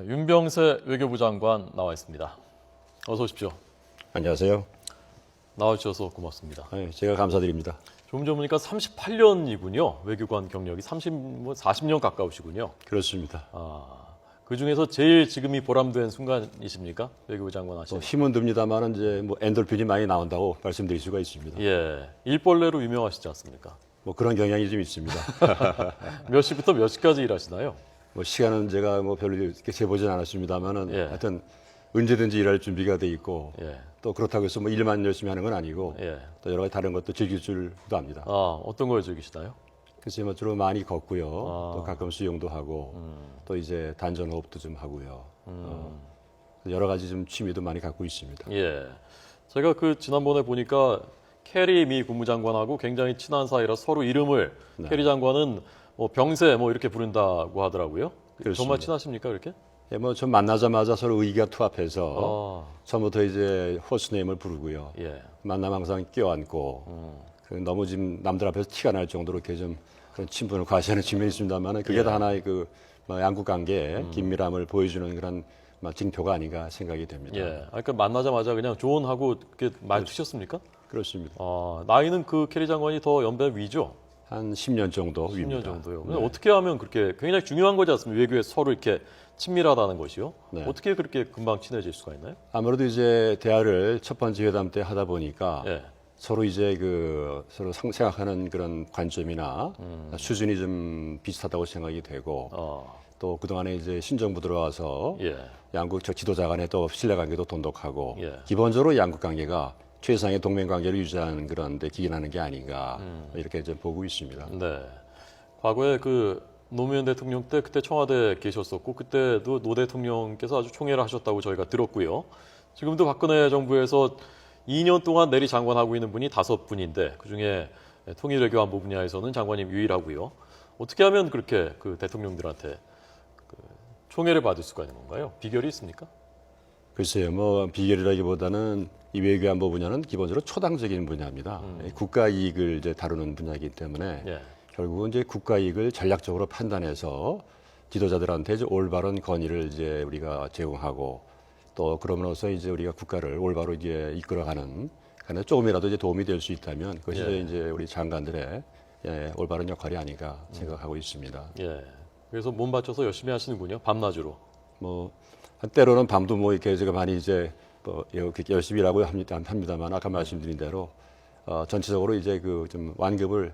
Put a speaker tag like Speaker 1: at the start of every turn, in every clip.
Speaker 1: 윤병세 외교부 장관 나와 있습니다. 어서 오십시오.
Speaker 2: 안녕하세요.
Speaker 1: 나와주셔서 고맙습니다.
Speaker 2: 제가 감사드립니다.
Speaker 1: 조금 전 보니까 38년이군요. 외교관 경력이 40년 가까우시군요.
Speaker 2: 그렇습니다.
Speaker 1: 그 중에서 제일 지금이 보람된 순간이십니까? 외교부 장관 하시는.
Speaker 2: 힘은 듭니다만은 이제 엔돌핀이 많이 나온다고 말씀드릴 수가 있습니다.
Speaker 1: 예, 일벌레로 유명하시지 않습니까?
Speaker 2: 그런 경향이 좀 있습니다.
Speaker 1: 몇 시부터 몇 시까지 일하시나요?
Speaker 2: 시간은 제가 별로 이렇게 재보진 않았습니다만은
Speaker 1: 예.
Speaker 2: 하여튼 언제든지 일할 준비가 돼 있고
Speaker 1: 예.
Speaker 2: 또 그렇다고 해서 일만 열심히 하는 건 아니고
Speaker 1: 예.
Speaker 2: 또 여러 가지 다른 것도 즐길 줄도 압니다.
Speaker 1: 어떤 걸 즐기시나요?
Speaker 2: 글쎄 주로 많이 걷고요. 또 가끔 수영도 하고 또 이제 단전 호흡도 좀 하고요. 여러 가지 좀 취미도 많이 갖고 있습니다.
Speaker 1: 예. 제가 지난번에 보니까 캐리 미 국무장관하고 굉장히 친한 사이라 서로 이름을 캐리 장관은 병세 이렇게 부른다고 하더라고요.
Speaker 2: 그렇습니다.
Speaker 1: 정말 친하십니까 그렇게?
Speaker 2: 좀 만나자마자 서로 의기가 투합해서 처음부터 이제 호스네임을 부르고요.
Speaker 1: 예.
Speaker 2: 만나면 항상 껴안고 너무 지금 남들 앞에서 티가 날 정도로 이렇게 좀 그런 친분을 과시하는 측면이 있습니다만 그게 다 하나의 양국 관계의 긴밀함을 보여주는 그런 징표가 아닌가 생각이 됩니다.
Speaker 1: 예. 그러니까 만나자마자 그냥 조언하고 그렇게 말투셨습니까?
Speaker 2: 그렇습니다.
Speaker 1: 나이는 캐리 장관이 더 연배 위죠?
Speaker 2: 한 10년 정도
Speaker 1: 10년
Speaker 2: 위입니다.
Speaker 1: 정도요.
Speaker 2: 네.
Speaker 1: 어떻게 하면 그렇게 굉장히 중요한 거지 않습니까? 외교에서 서로 이렇게 친밀하다는 것이요.
Speaker 2: 네.
Speaker 1: 어떻게 그렇게 금방 친해질 수가 있나요?
Speaker 2: 아무래도 이제 대화를 첫 번째 회담 때 하다 보니까
Speaker 1: 예.
Speaker 2: 서로 이제 서로 생각하는 그런 관점이나 수준이 좀 비슷하다고 생각이 되고 또 그동안에 이제 신정부 들어와서
Speaker 1: 예.
Speaker 2: 양국 지도자 간에 또 신뢰관계도 돈독하고
Speaker 1: 예.
Speaker 2: 기본적으로 양국 관계가 최상의 동맹 관계를 유지하는 그런 데 기인하는 게 아닌가 이렇게 좀 보고 있습니다.
Speaker 1: 네. 과거에 노무현 대통령 때 그때 청와대에 계셨었고 그때도 노 대통령께서 아주 총애를 하셨다고 저희가 들었고요. 지금도 박근혜 정부에서 2년 동안 내리 장관하고 있는 분이 5분인데 그중에 통일외교안보 분야에서는 장관님 유일하고요. 어떻게 하면 그렇게 대통령들한테 총애를 받을 수가 있는 건가요? 비결이 있습니까?
Speaker 2: 글쎄요, 비결이라기보다는 이 외교안보 분야는 기본적으로 초당적인 분야입니다. 국가 이익을 이제 다루는 분야이기 때문에
Speaker 1: 예.
Speaker 2: 결국은 이제 국가 이익을 전략적으로 판단해서 지도자들한테 이제 올바른 건의를 이제 우리가 제공하고 또 그럼으로써 이제 우리가 국가를 올바로 이제 이끌어가는 조금이라도 이제 도움이 될 수 있다면 그것이
Speaker 1: 예.
Speaker 2: 이제 우리 장관들의 올바른 역할이 아닌가 생각하고 있습니다.
Speaker 1: 예. 그래서 몸 바쳐서 열심히 하시는군요. 밤낮으로.
Speaker 2: 때로는 밤도 이렇게 제가 많이 이제 이렇게 열심히 일하고 합니다만 아까 말씀드린 대로 전체적으로 이제 좀 완급을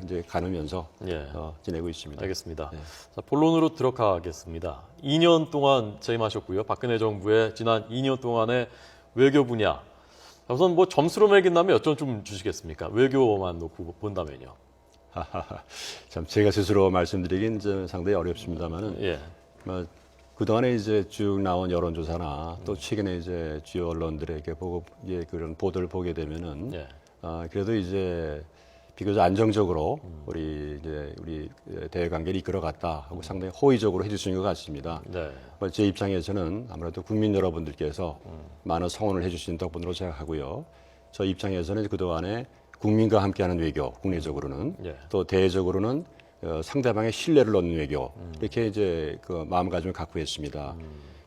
Speaker 2: 이제 가누면서
Speaker 1: 예.
Speaker 2: 지내고 있습니다.
Speaker 1: 알겠습니다.
Speaker 2: 네.
Speaker 1: 자, 본론으로 들어가겠습니다. 2년 동안 재임하셨고요. 박근혜 정부의 지난 2년 동안의 외교 분야. 우선 점수로 매긴다면 몇 점 좀 주시겠습니까? 외교만 놓고 본다면요.
Speaker 2: 참 제가 스스로 말씀드리긴 좀 상당히 어렵습니다만은
Speaker 1: 예.
Speaker 2: 그동안에 이제 쭉 나온 여론조사나 또 최근에 이제 주요 언론들에게 그런 보도를 보게 되면은
Speaker 1: 예.
Speaker 2: 그래도 이제 비교적 안정적으로 우리 대외 관계를 이끌어갔다 하고 상당히 호의적으로 해주시는 것 같습니다.
Speaker 1: 네.
Speaker 2: 제 입장에서는 아무래도 국민 여러분들께서 많은 성원을 해주신 덕분으로 생각하고요. 저 입장에서는 그동안에 국민과 함께하는 외교, 국내적으로는
Speaker 1: 예.
Speaker 2: 또 대외적으로는 상대방의 신뢰를 얻는 외교 이렇게 이제 마음가짐을 갖고 있습니다.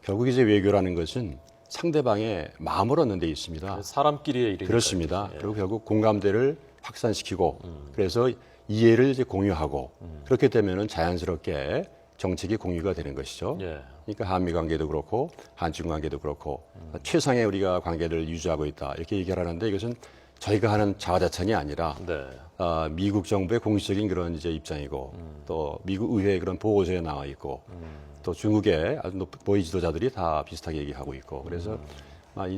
Speaker 2: 결국 이제 외교라는 것은 상대방의 마음을 얻는 데 있습니다.
Speaker 1: 사람끼리의 일이니까.
Speaker 2: 그렇습니다.
Speaker 1: 예.
Speaker 2: 그리고 결국 공감대를 확산시키고 그래서 이해를 이제 공유하고 그렇게 되면은 자연스럽게 정책이 공유가 되는 것이죠.
Speaker 1: 예.
Speaker 2: 그러니까 한미 관계도 그렇고 한중 관계도 그렇고 최상의 우리가 관계를 유지하고 있다 이렇게 얘기를 하는데 이것은 저희가 하는 자화자찬이 아니라
Speaker 1: 네.
Speaker 2: 미국 정부의 공식적인 그런 이제 입장이고 또 미국 의회의 그런 보고서에 나와 있고 또 중국의 아주 고위 지도자들이 다 비슷하게 얘기하고 있고 그래서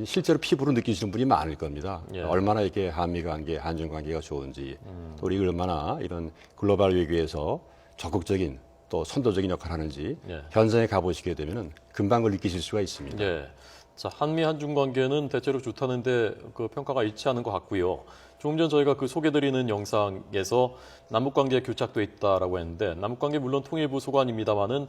Speaker 2: 실제로 피부로 느끼시는 분이 많을 겁니다.
Speaker 1: 예.
Speaker 2: 얼마나 이렇게 한미 관계, 한중 관계가 좋은지 또 우리가 얼마나 이런 글로벌 외교에서 적극적인 또 선도적인 역할을 하는지
Speaker 1: 예.
Speaker 2: 현장에 가보시게 되면은 금방 그걸 느끼실 수가 있습니다.
Speaker 1: 예. 자, 한미 한중 관계는 대체로 좋다는데 평가가 일치 않은 것 같고요. 조금 전 저희가 소개드리는 영상에서 남북 관계에 교착돼 있다라고 했는데 남북 관계 물론 통일부 소관입니다만은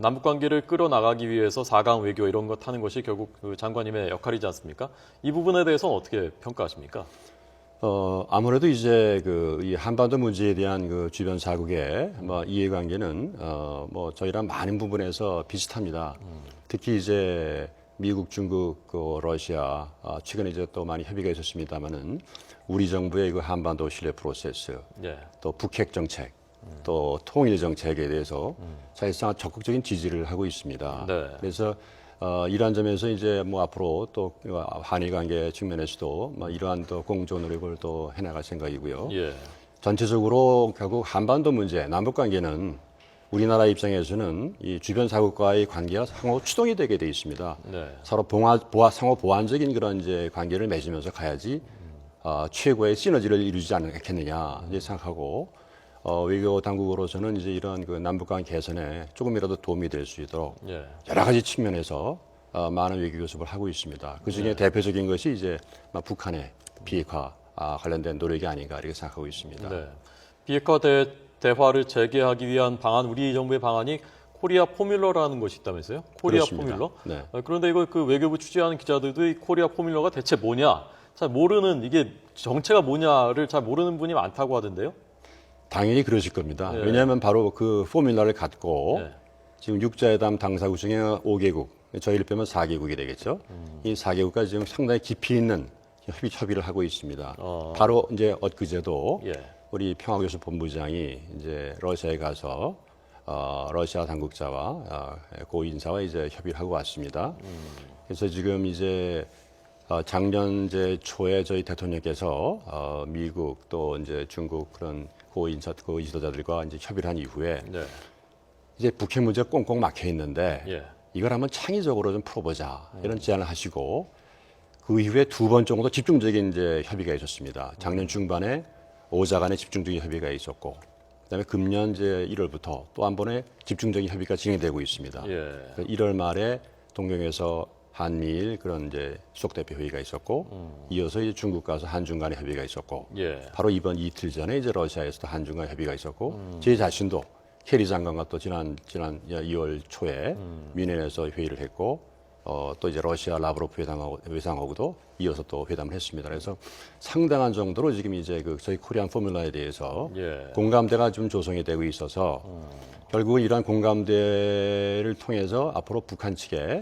Speaker 1: 남북 관계를 끌어나가기 위해서 4강 외교 이런 것 하는 것이 결국 장관님의 역할이지 않습니까? 이 부분에 대해서는 어떻게 평가하십니까?
Speaker 2: 아무래도 이제 이 한반도 문제에 대한 그 주변 사국의 뭐 이해관계는 뭐 저희랑 많은 부분에서 비슷합니다. 특히 이제 미국, 중국, 러시아 최근에 이제 또 많이 협의가 있었습니다만은 우리 정부의 그 한반도 신뢰 프로세스,
Speaker 1: 예.
Speaker 2: 또 북핵 정책, 또 통일 정책에 대해서 사실상 적극적인 지지를 하고 있습니다.
Speaker 1: 네.
Speaker 2: 그래서 이러한 점에서 이제 뭐 앞으로 또 한일 관계 측면에서도 뭐 이러한 또 공조 노력을 또 해나갈 생각이고요.
Speaker 1: 예.
Speaker 2: 전체적으로 결국 한반도 문제, 남북 관계는 우리나라 입장에서는 이 주변 사국과의 관계가 상호 추동이 되게 돼 있습니다.
Speaker 1: 네.
Speaker 2: 서로 상호 보완적인 그런 이제 관계를 맺으면서 가야지 최고의 시너지를 이루지 않겠느냐 이제 생각하고 외교 당국으로서는 이제 이런 그 남북 관계 개선에 조금이라도 도움이 될 수 있도록
Speaker 1: 예.
Speaker 2: 여러 가지 측면에서 많은 외교 교섭을 하고 있습니다. 그 중에 대표적인 것이 이제 북한의 비핵화 관련된 노력이 아닌가 이렇게 생각하고 있습니다.
Speaker 1: 네. 비핵화 대화를 재개하기 위한 방안, 우리 정부의 방안이 코리아 포뮬러라는 것이 있다면서요? 코리아
Speaker 2: 그렇습니다.
Speaker 1: 포뮬러?
Speaker 2: 네.
Speaker 1: 그런데 이거 그 외교부 취재하는 기자들도 이 코리아 포뮬러가 대체 뭐냐? 잘 모르는, 이게 정체가 뭐냐를 잘 모르는 분이 많다고 하던데요?
Speaker 2: 당연히 그러실 겁니다.
Speaker 1: 네.
Speaker 2: 왜냐하면 바로 그 포뮬러를 갖고
Speaker 1: 네.
Speaker 2: 지금 육자회담 당사국 중에 5개국, 저희를 빼면 4개국이 되겠죠. 이 4개국과 지금 상당히 깊이 있는 협의를 하고 있습니다. 바로 이제 엊그제도
Speaker 1: 예.
Speaker 2: 우리 평화교섭 본부장이 이제 러시아에 가서 러시아 당국자와 고 인사와 이제 협의를 하고 왔습니다. 그래서 지금 이제 작년 이제 초에 저희 대통령께서 미국 또 이제 중국 그런 고 지도자들과 이제 협의를 한 이후에
Speaker 1: 네.
Speaker 2: 이제 북핵 문제가 꽁꽁 막혀 있는데
Speaker 1: 예.
Speaker 2: 이걸 한번 창의적으로 좀 풀어보자 이런 제안을 하시고 그 이후에 두 번 정도 집중적인 이제 협의가 있었습니다. 작년 중반에 5자 간의 집중적인 협의가 있었고 그다음에 금년 이제 1월부터 또 한 번의 집중적인 협의가 진행되고 있습니다.
Speaker 1: 예.
Speaker 2: 1월 말에 동경에서 한미일 그런 이제 수석 대표 회의가 있었고 이어서 이제 중국 가서 한중 간의 협의가 있었고
Speaker 1: 예.
Speaker 2: 바로 이번 이틀 전에 이제 러시아에서도 한중 간 협의가 있었고 제 자신도 케리 장관과 또 지난 2월 초에 뮌헨에서 회의를 했고 또 이제 러시아 라브로프 외상하고도 이어서 또 회담을 했습니다. 그래서 상당한 정도로 지금 이제 그 저희 코리안 포뮬러에 대해서
Speaker 1: 예.
Speaker 2: 공감대가 좀 조성이 되고 있어서 결국은 이러한 공감대를 통해서 앞으로 북한 측에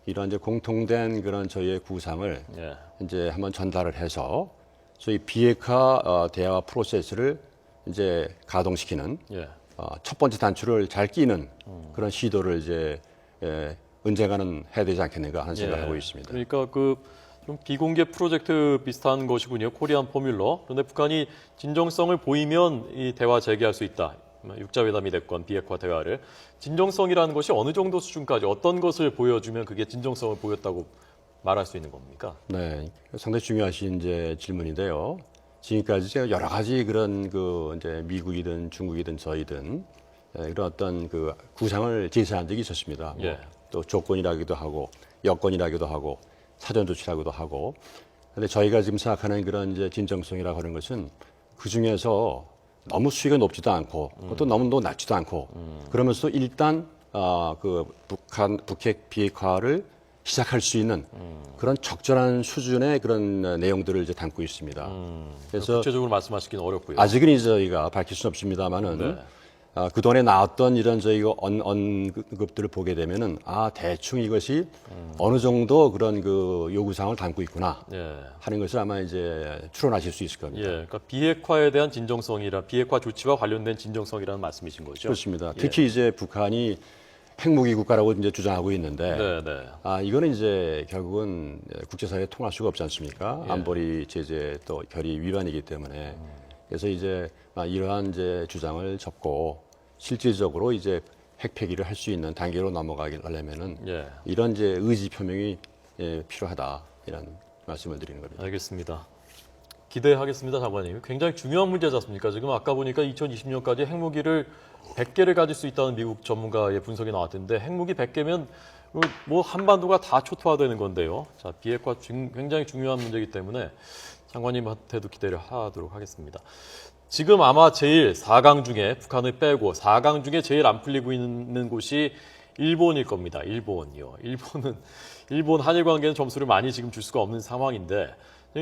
Speaker 2: 이러한 이제 공통된 그런 저희의 구상을
Speaker 1: 예.
Speaker 2: 이제 한번 전달을 해서 저희 비핵화 대화 프로세스를 이제 가동시키는
Speaker 1: 예.
Speaker 2: 첫 번째 단추를 잘 끼는 그런 시도를 이제 언젠가는 해야 되지 않겠는가 하는 생각을 하고 있습니다.
Speaker 1: 그러니까 그 좀 비공개 프로젝트 비슷한 것이군요. 코리안 포뮬러. 그런데 북한이 진정성을 보이면 이 대화 재개할 수 있다. 육자회담이 됐건 비핵화 대화를. 진정성이라는 것이 어느 정도 수준까지 어떤 것을 보여주면 그게 진정성을 보였다고 말할 수 있는 겁니까?
Speaker 2: 네, 상당히 중요하신 이제 질문인데요. 지금까지 제가 여러 가지 그런 그 이제 미국이든 중국이든 저희든 이런 어떤 그 구상을 제시한 적이 있었습니다.
Speaker 1: 예.
Speaker 2: 또 조건이라기도 하고 여건이라기도 하고 사전 조치라고도 하고. 근데 저희가 지금 생각하는 그런 이제 진정성이라고 하는 것은 그 중에서 너무 수위가 높지도 않고 또 너무 낮지도 않고 그러면서 일단 그 북핵 비핵화를 시작할 수 있는 그런 적절한 수준의 그런 내용들을 이제 담고 있습니다. 그래서
Speaker 1: 구체적으로 말씀하시기는 어렵고요.
Speaker 2: 아직은 이제 저희가 밝힐 수는 없습니다만은
Speaker 1: 네.
Speaker 2: 그동안에 나왔던 이런 저희가 언급들을 보게 되면은 대충 이것이 어느 정도 그런 그 요구사항을 담고 있구나
Speaker 1: 예.
Speaker 2: 하는 것을 아마 이제 추론하실 수 있을
Speaker 1: 예.
Speaker 2: 겁니다.
Speaker 1: 그러니까 비핵화에 대한 진정성이라 비핵화 조치와 관련된 진정성이라는 말씀이신 거죠?
Speaker 2: 그렇습니다.
Speaker 1: 예.
Speaker 2: 특히 이제 북한이 핵무기 국가라고 이제 주장하고 있는데
Speaker 1: 네, 네.
Speaker 2: 이거는 이제 결국은 국제사회에 통할 수가 없지 않습니까?
Speaker 1: 예.
Speaker 2: 안보리 제재 또 결의 위반이기 때문에 그래서 이제 이러한 이제 주장을 접고 실질적으로 이제 핵 폐기를 할 수 있는 단계로 넘어가려면은
Speaker 1: 예.
Speaker 2: 이런 이제 의지 표명이 필요하다 이런 말씀을 드리는 겁니다.
Speaker 1: 알겠습니다. 기대하겠습니다, 장관님. 굉장히 중요한 문제지 않습니까? 지금 아까 보니까 2020년까지 핵무기를 100개를 가질 수 있다는 미국 전문가의 분석이 나왔던데 핵무기 100개면 뭐 한반도가 다 초토화되는 건데요. 자, 비핵화 굉장히 중요한 문제이기 때문에 장관님한테도 기대를 하도록 하겠습니다. 지금 아마 제일 4강 중에 북한을 빼고 4강 중에 제일 안 풀리고 있는 곳이 일본일 겁니다. 일본이요. 일본 한일 관계는 점수를 많이 지금 줄 수가 없는 상황인데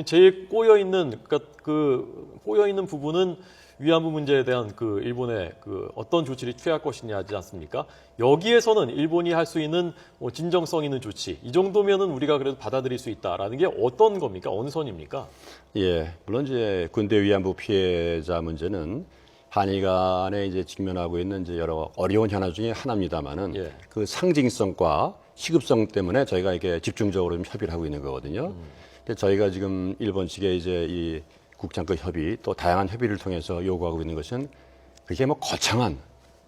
Speaker 1: 제일 꼬여 있는 그러니까 그 꼬여 있는 부분은 위안부 문제에 대한 그 일본의 그 어떤 조치를 취할 것이냐지 않습니까? 여기에서는 일본이 할 수 있는 뭐 진정성 있는 조치 이 정도면은 우리가 그래도 받아들일 수 있다라는 게 어떤 겁니까? 어느 선입니까?
Speaker 2: 예, 물론 이제 군대 위안부 피해자 문제는 한일 간에 이제 직면하고 있는 이제 여러 어려운 현안 중에 하나입니다만은
Speaker 1: 예.
Speaker 2: 그 상징성과 시급성 때문에 저희가 이렇게 집중적으로 좀 협의를 하고 있는 거거든요. 근데 저희가 지금 일본 측에 이제 이 국장급 협의 또 다양한 협의를 통해서 요구하고 있는 것은 그게 뭐 거창한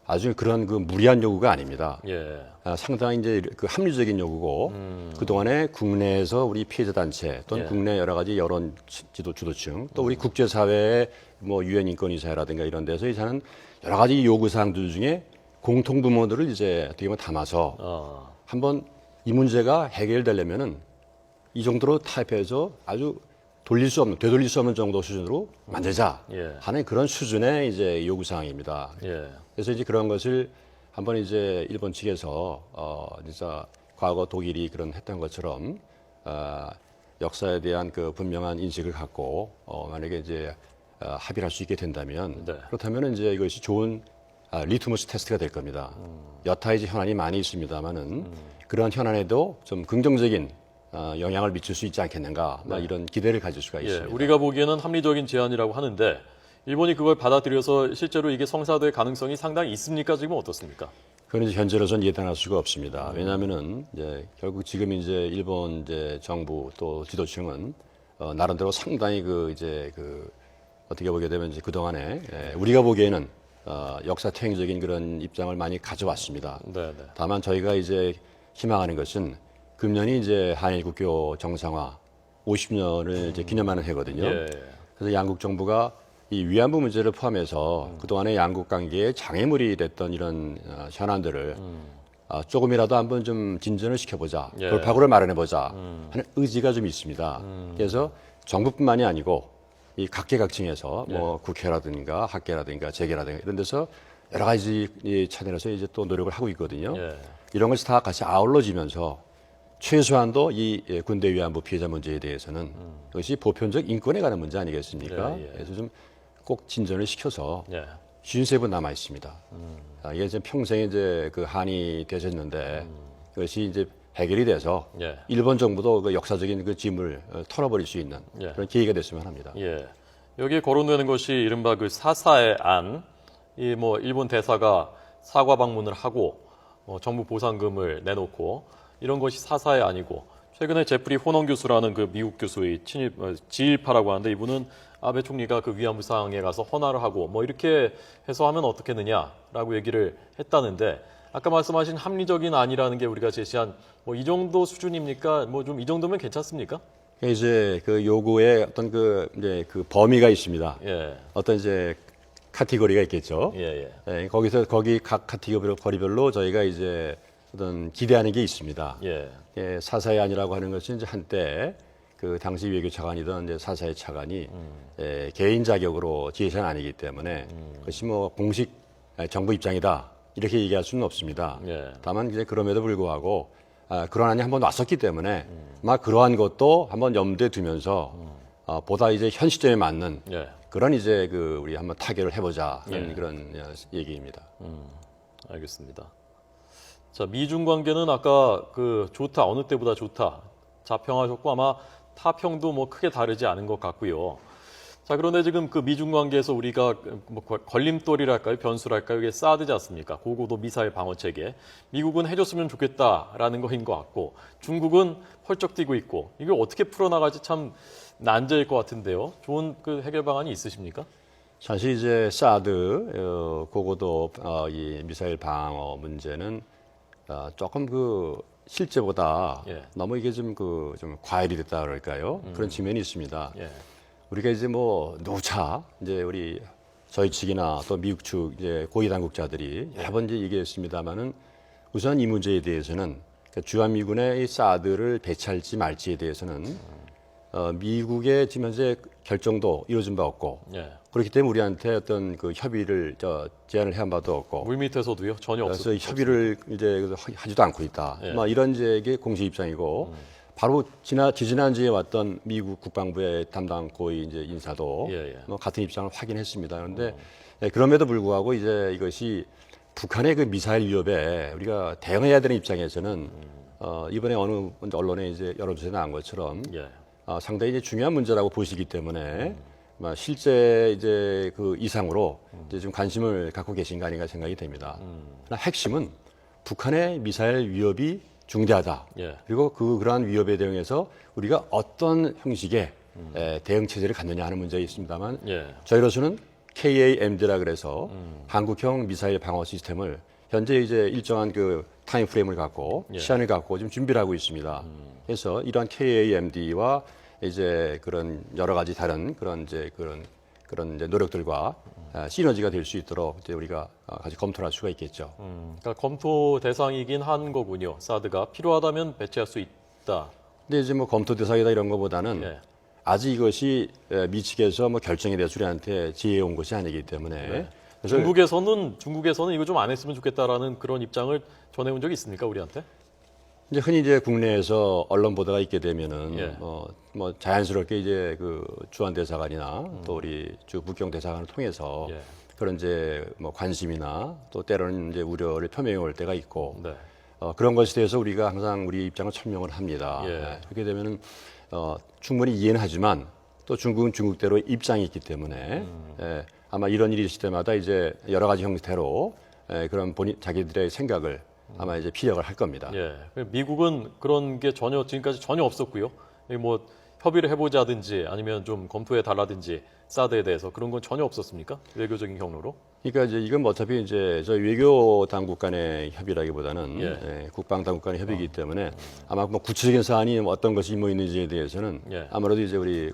Speaker 2: 아주 그런 그 무리한 요구가 아닙니다.
Speaker 1: 예.
Speaker 2: 상당히 이제 그 합리적인 요구고 그동안에 국내에서 우리 피해자 단체 또는
Speaker 1: 예.
Speaker 2: 국내 여러 가지 여론 지도 주도층 또 우리 국제사회의 뭐 유엔 인권이사라든가 이런 데서 이제 하는 여러 가지 요구 사항들 중에 공통 부분들을 이제 어떻게 보면 담아서 한번 이 문제가 해결되려면은 이 정도로 타협해서 아주 되돌릴 수 없는 정도 수준으로 만들자
Speaker 1: 예.
Speaker 2: 하는 그런 수준의 이제 요구 사항입니다.
Speaker 1: 예.
Speaker 2: 그래서 이제 그런 것을 한번 이제 일본 측에서 진짜 과거 독일이 그런 했던 것처럼 역사에 대한 그 분명한 인식을 갖고 만약에 이제 합의를 할 수 있게 된다면
Speaker 1: 네.
Speaker 2: 그렇다면 이제 이것이 좋은 리트머스 테스트가 될 겁니다. 여타 이제 현안이 많이 있습니다만은 그런 현안에도 좀 긍정적인 영향을 미칠 수 있지 않겠는가 이런 기대를 가질 수가
Speaker 1: 예.
Speaker 2: 있습니다.
Speaker 1: 우리가 보기에는 합리적인 제안이라고 하는데 일본이 그걸 받아들여서 실제로 이게 성사될 가능성이 상당히 있습니까? 지금 어떻습니까?
Speaker 2: 그건 이제 현재로서는 예단할 수가 없습니다. 왜냐하면은 이제 결국 지금 이제 일본 이제 정부 또 지도층은 나름대로 상당히 그 이제 그 어떻게 보게 되면 이제 그 동안에 우리가 보기에는 역사 퇴행적인 그런 입장을 많이 가져왔습니다.
Speaker 1: 네, 네.
Speaker 2: 다만 저희가 이제 희망하는 것은 금년이 이제 한일 국교 정상화 50년을 이제 기념하는 해거든요.
Speaker 1: 예.
Speaker 2: 그래서 양국 정부가 이 위안부 문제를 포함해서 그동안의 양국 관계에 장애물이 됐던 이런 현안들을 조금이라도 한번 좀 진전을 시켜보자,
Speaker 1: 예.
Speaker 2: 돌파구를 마련해보자 하는 의지가 좀 있습니다. 그래서 정부뿐만이 아니고 이 각계각층에서 뭐 국회라든가 학계라든가 재계라든가 이런 데서 여러 가지 이 차원에서 이제 또 노력을 하고 있거든요.
Speaker 1: 예.
Speaker 2: 이런 것이 다 같이 아울러지면서 최소한도 이 군대 위안부 피해자 문제에 대해서는 이것이 보편적 인권에 관한 문제 아니겠습니까?
Speaker 1: 예, 예.
Speaker 2: 그래서 좀 꼭 진전을 시켜서
Speaker 1: 예.
Speaker 2: 53번 남아 있습니다. 이게 이제 평생 이제 그 한이 되셨는데 그것이 이제 해결이 돼서
Speaker 1: 예.
Speaker 2: 일본 정부도 그 역사적인 그 짐을 털어버릴 수 있는
Speaker 1: 예.
Speaker 2: 그런 계기가 됐으면 합니다.
Speaker 1: 예. 여기에 거론되는 것이 이른바 그 사사의 안, 이 뭐 일본 대사가 사과 방문을 하고 정부 보상금을 내놓고 이런 것이 사사의 안이고 최근에 제프리 호넌 교수라는 그 미국 교수의 지일파라고 하는데 이분은 아베 총리가 그 위안부 상황에 가서 헌화를 하고 뭐 이렇게 해서 하면 어떻겠느냐라고 얘기를 했다는데 아까 말씀하신 합리적인 안이라는 게 우리가 제시한 뭐 이 정도 수준입니까? 뭐 좀 이 정도면 괜찮습니까?
Speaker 2: 이제 그 요구에 어떤 그 이제 그 범위가 있습니다.
Speaker 1: 예.
Speaker 2: 어떤 이제 카테고리가 있겠죠.
Speaker 1: 예, 예.
Speaker 2: 거기서 거기 각 카테고리별로 저희가 이제 어떤 기대하는 게 있습니다.
Speaker 1: 예.
Speaker 2: 사사의 안이라고 하는 것은 이제 한때 그 당시 외교 차관이던 이제 사사의 차관이 개인 자격으로 지휘자는 아니기 때문에 그것이 뭐 공식 정부 입장이다 이렇게 얘기할 수는 없습니다.
Speaker 1: 예.
Speaker 2: 다만 이제 그럼에도 불구하고 그런 안이 한번 왔었기 때문에 막 그러한 것도 한번 염두에 두면서 보다 이제 현 시점에 맞는
Speaker 1: 예.
Speaker 2: 그런 이제 그 우리 한번 타결을 해보자 하는
Speaker 1: 예.
Speaker 2: 그런 얘기입니다.
Speaker 1: 알겠습니다. 자, 미중 관계는 아까 그 좋다, 어느 때보다 좋다. 자평하셨고 아마 타평도 뭐 크게 다르지 않은 것 같고요. 자, 그런데 지금 그 미중 관계에서 우리가 뭐 걸림돌이랄까요? 변수랄까요? 이게 사드지 않습니까? 고고도 미사일 방어 체계. 미국은 해줬으면 좋겠다라는 거인 것 같고 중국은 펄쩍 뛰고 있고 이걸 어떻게 풀어나갈지 참 난제일 것 같은데요. 좋은 그 해결 방안이 있으십니까?
Speaker 2: 사실 이제 사드 고고도 이 미사일 방어 문제는 조금 그 실제보다
Speaker 1: 예.
Speaker 2: 너무 이게 좀 과열이 됐다 그럴까요? 그런 측면이 있습니다.
Speaker 1: 예.
Speaker 2: 우리가 이제 뭐 누차 이제 우리 저희 측이나 또 미국 측 이제 고위 당국자들이 여러 번 이제 얘기했습니다만은 우선 이 문제에 대해서는 그러니까 주한미군의 이 사드를 배치할지 말지에 대해서는 미국의 지금 현재 결정도 이루어진 바 없고
Speaker 1: 예.
Speaker 2: 그렇기 때문에 우리한테 어떤 그 협의를 제안을 해한 바도 없고
Speaker 1: 물밑에서도요? 전혀
Speaker 2: 그래서
Speaker 1: 없어요.
Speaker 2: 협의를 이제 하지도 않고 있다.
Speaker 1: 예.
Speaker 2: 뭐 이런 이제 공식 입장이고 바로 지지난주에 왔던 미국 국방부의 담당 고위 이제 인사도
Speaker 1: 예, 예.
Speaker 2: 뭐 같은 입장을 확인했습니다. 그런데 예, 그럼에도 불구하고 이제 이것이 북한의 그 미사일 위협에 우리가 대응해야 되는 입장에서는 이번에 어느 언론에 이제 여론조사에 나온 것처럼
Speaker 1: 예.
Speaker 2: 상당히 이제 중요한 문제라고 보시기 때문에 실제 이제 그 이상으로 이제 좀 관심을 갖고 계신 거 아닌가 생각이 됩니다. 그러나 핵심은 북한의 미사일 위협이 중대하다.
Speaker 1: 예.
Speaker 2: 그리고 그러한 위협에 대응해서 우리가 어떤 형식의 대응 체제를 갖느냐 하는 문제가 있습니다만
Speaker 1: 예.
Speaker 2: 저희로서는 KAMD라 그래서 한국형 미사일 방어 시스템을 현재 이제 일정한 그 타임 프레임을 갖고
Speaker 1: 예.
Speaker 2: 시간을 갖고 지금 준비를 하고 있습니다. 그래서 이러한 KAMD와 이제 그런 여러 가지 다른 그런 이제 노력들과 시너지가 될 수 있도록 이제 우리가 같이 검토를 할 수가 있겠죠.
Speaker 1: 그러니까 검토 대상이긴 한 거군요. 사드가 필요하다면 배치할 수 있다.
Speaker 2: 근데 이제 뭐 검토 대상이다 이런 것보다는
Speaker 1: 예.
Speaker 2: 아직 이것이 미측에서 뭐 결정이 돼서 우리한테 지혜해 온 것이 아니기 때문에 그래서
Speaker 1: 중국에서는 이거 좀 안 했으면 좋겠다라는 그런 입장을 전해온 적이 있습니까, 우리한테?
Speaker 2: 이제 흔히 이제 국내에서 언론 보도가 있게 되면은
Speaker 1: 예.
Speaker 2: 뭐 자연스럽게 이제 그 주한 대사관이나 또 우리 주 북경 대사관을 통해서
Speaker 1: 예.
Speaker 2: 그런 이제 뭐 관심이나 또 때로는 이제 우려를 표명해 올 때가 있고
Speaker 1: 네.
Speaker 2: 그런 것에 대해서 우리가 항상 우리 입장을 설명을 합니다.
Speaker 1: 예.
Speaker 2: 그렇게 되면은 충분히 이해는 하지만 또 중국은 중국대로 입장이 있기 때문에 아마 이런 일이 있을 때마다 이제 여러 가지 형태로 그런 자기들의 생각을 아마 이제 피력을 할 겁니다.
Speaker 1: 예. 미국은 그런 게 지금까지 전혀 없었고요. 뭐 협의를 해보자든지 아니면 좀 검토해 달라든지 사드에 대해서 그런 건 전혀 없었습니까? 외교적인 경로로?
Speaker 2: 그러니까 이제 이건 뭐 어차피 이제 저희 외교 당국 간의 협의라기보다는
Speaker 1: 예.
Speaker 2: 국방 당국 간의 협의이기 때문에 아마 뭐 구체적인 사안이 어떤 것이 뭐 있는지에 대해서는
Speaker 1: 예.
Speaker 2: 아무래도 이제 우리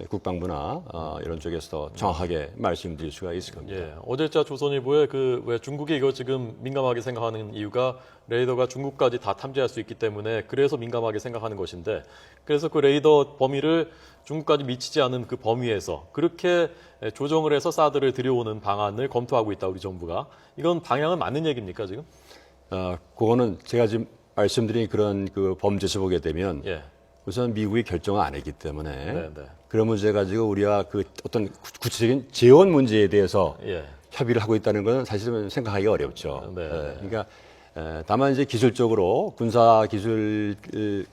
Speaker 2: 국방부나 이런 쪽에서 정확하게 말씀드릴 수가 있을 겁니다.
Speaker 1: 예. 어제자 조선일보에 왜 중국이 이거 지금 민감하게 생각하는 이유가 레이더가 중국까지 다 탐지할 수 있기 때문에 그래서 민감하게 생각하는 것인데 그래서 그 레이더 범위를 중국까지 미치지 않은 그 범위에서 그렇게 조정을 해서 사드를 들여오는 방안을 검토하고 있다 우리 정부가 이건 방향은 맞는 얘기입니까 지금?
Speaker 2: 그거는 제가 지금 말씀드린 그런 그 범죄에서 보게 되면
Speaker 1: 예.
Speaker 2: 우선 미국이 결정을 안 했기 때문에
Speaker 1: 네, 네.
Speaker 2: 그런 문제 가지고 우리가 그 어떤 구체적인 재원 문제에 대해서
Speaker 1: 예.
Speaker 2: 협의를 하고 있다는 것은 사실은 생각하기 어렵죠.
Speaker 1: 네.
Speaker 2: 그러니까 다만 이제 기술적으로 군사 기술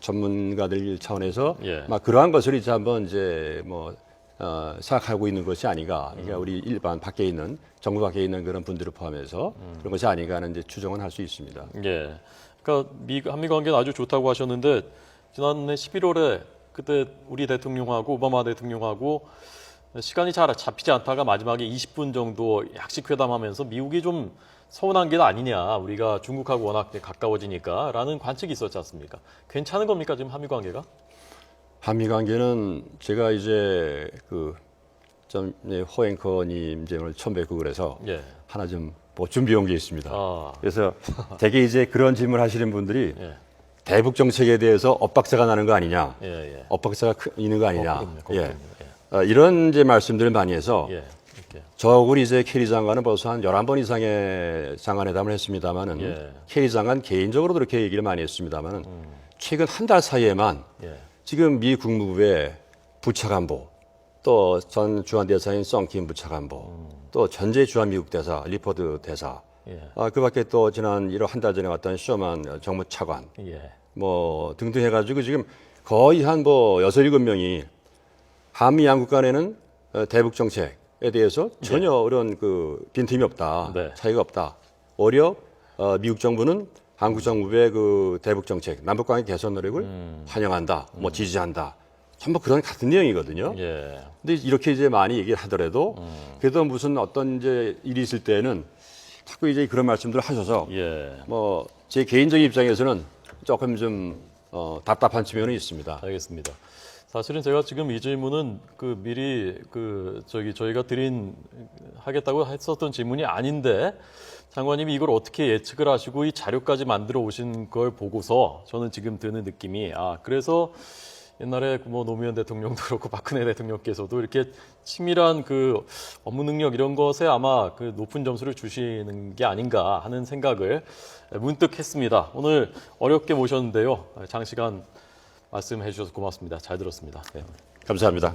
Speaker 2: 전문가들 차원에서
Speaker 1: 예.
Speaker 2: 막 그러한 것을 이제 한번 이제 뭐 생각하고 있는 것이 아닌가. 그러니까 우리 일반 밖에 있는 정부 밖에 있는 그런 분들을 포함해서 그런 것이 아닌가 하는 이제 추정은 할 수 있습니다.
Speaker 1: 예. 그러니까 한미 관계는 아주 좋다고 하셨는데 지난해 11월에 그때 우리 대통령하고 오바마 대통령하고 시간이 잘 잡히지 않다가 마지막에 20분 정도 약식 회담하면서 미국이 좀 서운한 게 아니냐. 우리가 중국하고 워낙 가까워지니까 라는 관측이 있었지 않습니까? 괜찮은 겁니까 지금 한미 관계가?
Speaker 2: 한미 관계는 제가 이제 좀 호앵커님 이제 오늘 처음 뵙고 그래서
Speaker 1: 예.
Speaker 2: 하나 좀 뭐 준비해 온 게 있습니다.
Speaker 1: 아.
Speaker 2: 그래서 되게 이제 그런 질문 하시는 분들이
Speaker 1: 예.
Speaker 2: 대북 정책에 대해서 엇박자가 나는 거 아니냐,
Speaker 1: 예, 예.
Speaker 2: 엇박자가 있는 거 아니냐,
Speaker 1: 그럼요.
Speaker 2: 이런 이제 말씀들을 많이 해서
Speaker 1: 예. 이렇게.
Speaker 2: 저하고 이제 케리 장관은 벌써 한 11번 이상의 장관회담을 했습니다만은
Speaker 1: 예.
Speaker 2: 케리 장관 개인적으로도 그렇게 얘기를 많이 했습니다만은 최근 한 달 사이에만
Speaker 1: 예.
Speaker 2: 지금 미 국무부의 부차관보 또 전 주한대사인 썬킨 부차관보 또 전재 주한미국 대사 리퍼드 대사
Speaker 1: 예.
Speaker 2: 그밖에 또 지난 1월 한 달 전에 왔던 쇼만 정무차관
Speaker 1: 예.
Speaker 2: 뭐 등등 해가지고 지금 거의 한 뭐 6, 7명이 한미 양국 간에는 대북 정책에 대해서 전혀 이런 그 빈틈이 없다,
Speaker 1: 네.
Speaker 2: 차이가 없다. 오히려 미국 정부는 한국 정부의 그 대북 정책, 남북관계 개선 노력을 환영한다, 뭐 지지한다. 전부 그런 같은 내용이거든요.
Speaker 1: 예.
Speaker 2: 근데 이렇게 이제 많이 얘기를 하더라도 그래도 무슨 어떤 이제 일이 있을 때는 자꾸 이제 그런 말씀들을 하셔서
Speaker 1: 예.
Speaker 2: 뭐 제 개인적인 입장에서는 조금 좀 답답한 측면은 있습니다.
Speaker 1: 알겠습니다. 사실은 제가 지금 이 질문은 미리 저희가 하겠다고 했었던 질문이 아닌데 장관님이 이걸 어떻게 예측을 하시고 이 자료까지 만들어 오신 걸 보고서 저는 지금 드는 느낌이 그래서 옛날에 뭐 노무현 대통령도 그렇고 박근혜 대통령께서도 이렇게 치밀한 업무 능력 이런 것에 아마 높은 점수를 주시는 게 아닌가 하는 생각을 문득 했습니다. 오늘 어렵게 모셨는데요. 장시간 말씀해 주셔서 고맙습니다. 잘 들었습니다. 네.
Speaker 2: 감사합니다.